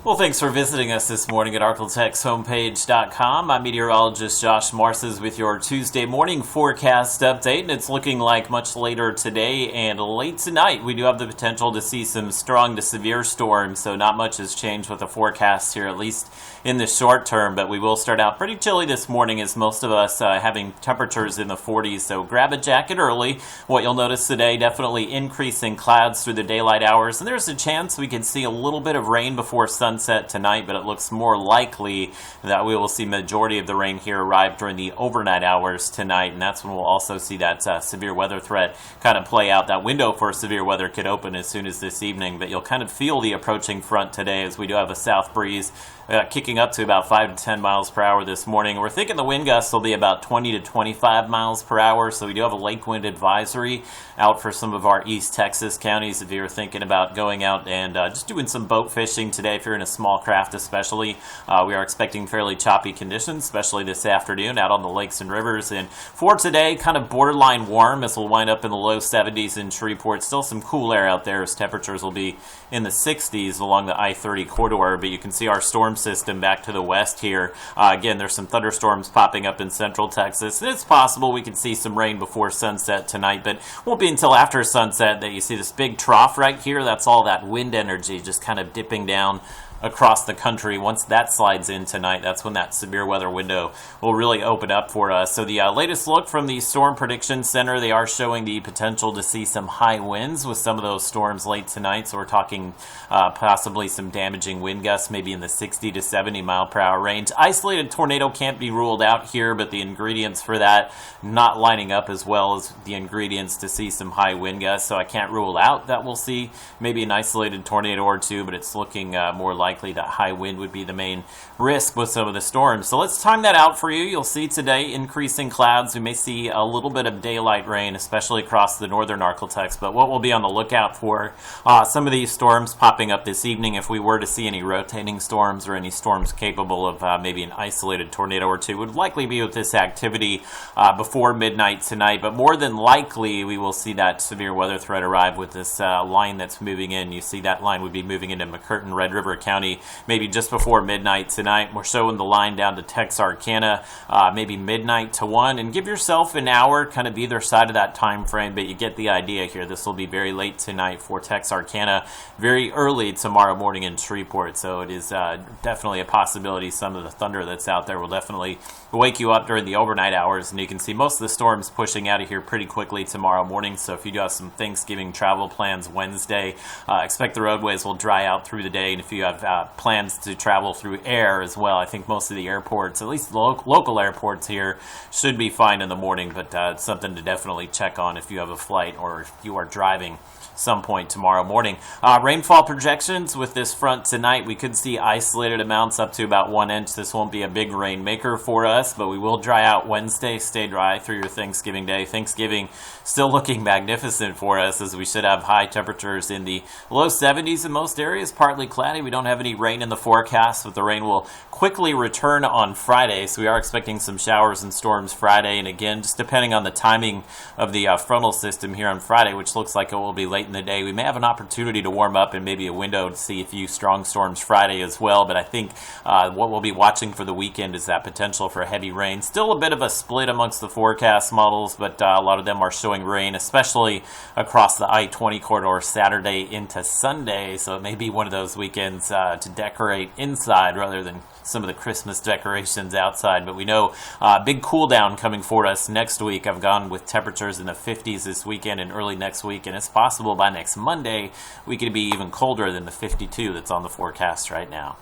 Well, thanks for visiting us this morning at arklatex I'm meteorologist Josh Marces with your Tuesday morning forecast update, and it's looking like much later today and late tonight we do have the potential to see some strong to severe storms, so not much has changed with the forecast here, at least in the short term, but we will start out pretty chilly this morning as most of us having temperatures in the 40s, so grab a jacket early. What you'll notice today, definitely increasing clouds through the daylight hours, and there's a chance we can see a little bit of rain before sunset tonight, but it looks more likely that we will see majority of the rain here arrive during the overnight hours tonight, and that's when we'll also see that severe weather threat kind of play out. That window for severe weather could open as soon as this evening, but you'll kind of feel the approaching front today as we do have a south breeze kicking up to about 5 to 10 miles per hour this morning. We're thinking the wind gusts will be about 20 to 25 miles per hour, so we do have a lake wind advisory out for some of our East Texas counties if you're thinking about going out and just doing some boat fishing today. If you're in a small craft especially, we are expecting fairly choppy conditions, especially this afternoon out on the lakes and rivers. And for today, kind of borderline warm as we'll wind up in the low 70s in Shreveport. Still some cool air out there as temperatures will be in the 60s along the I-30 corridor, but you can see our storm system back to the west here. Again, there's some thunderstorms popping up in central Texas. It's possible we could see some rain before sunset tonight, but won't be until after sunset that you see this big trough right here. That's all that wind energy just kind of dipping down across the country. Once that slides in tonight, that's when that severe weather window will really open up for us. So the latest look from the Storm Prediction Center, they are showing the potential to see some high winds with some of those storms late tonight. So we're talking possibly some damaging wind gusts, maybe in the 60 to 70 mile per hour range. Isolated tornado can't be ruled out here, but the ingredients for that not lining up as well as the ingredients to see some high wind gusts. So I can't rule out that we'll see maybe an isolated tornado or two, but it's looking more likely that high wind would be the main risk with some of the storms. So let's time that out for you. You'll see today increasing clouds. We may see a little bit of daylight rain, especially across the northern Arklatex, but what we'll be on the lookout for, some of these storms popping up this evening. If we were to see any rotating storms or any storms capable of maybe an isolated tornado or two, would likely be with this activity before midnight tonight, but more than likely we will see that severe weather threat arrive with this line that's moving in. You see that line would be moving into McCurtain, Red River County maybe just before midnight tonight. We're showing the line down to Texarkana maybe midnight to 1, and give yourself an hour kind of either side of that time frame, but you get the idea here. This will be very late tonight for Texarkana, very early tomorrow morning in Shreveport, so it is definitely a possibility some of the thunder that's out there will definitely wake you up during the overnight hours, and you can see most of the storms pushing out of here pretty quickly tomorrow morning. So if you do have some Thanksgiving travel plans Wednesday, expect the roadways will dry out through the day, and if you have plans to travel through air as well, I think most of the airports, at least the local airports here, should be fine in the morning, but it's something to definitely check on if you have a flight or if you are driving some point tomorrow morning. Rainfall projections with this front tonight, we could see isolated amounts up to about 1 inch. This won't be a big rain maker for us, but we will dry out Wednesday. Stay dry through your Thanksgiving day. Thanksgiving still looking magnificent for us as we should have high temperatures in the low 70s in most areas, partly cloudy. We don't have any rain in the forecast, but the rain will quickly return on Friday, so we are expecting some showers and storms Friday, and again, just depending on the timing of the frontal system here on Friday, which looks like it will be late in the day, we may have an opportunity to warm up and maybe a window to see a few strong storms Friday as well. But I think what we'll be watching for the weekend is that potential for heavy rain. Still a bit of a split amongst the forecast models, but a lot of them are showing rain, especially across the I-20 corridor Saturday into Sunday. So it may be one of those weekends to decorate inside rather than some of the Christmas decorations outside. But we know big cool down coming for us next week. I've gone with temperatures in the 50s this weekend and early next week, and it's possible by next Monday we could be even colder than the 52 that's on the forecast right now.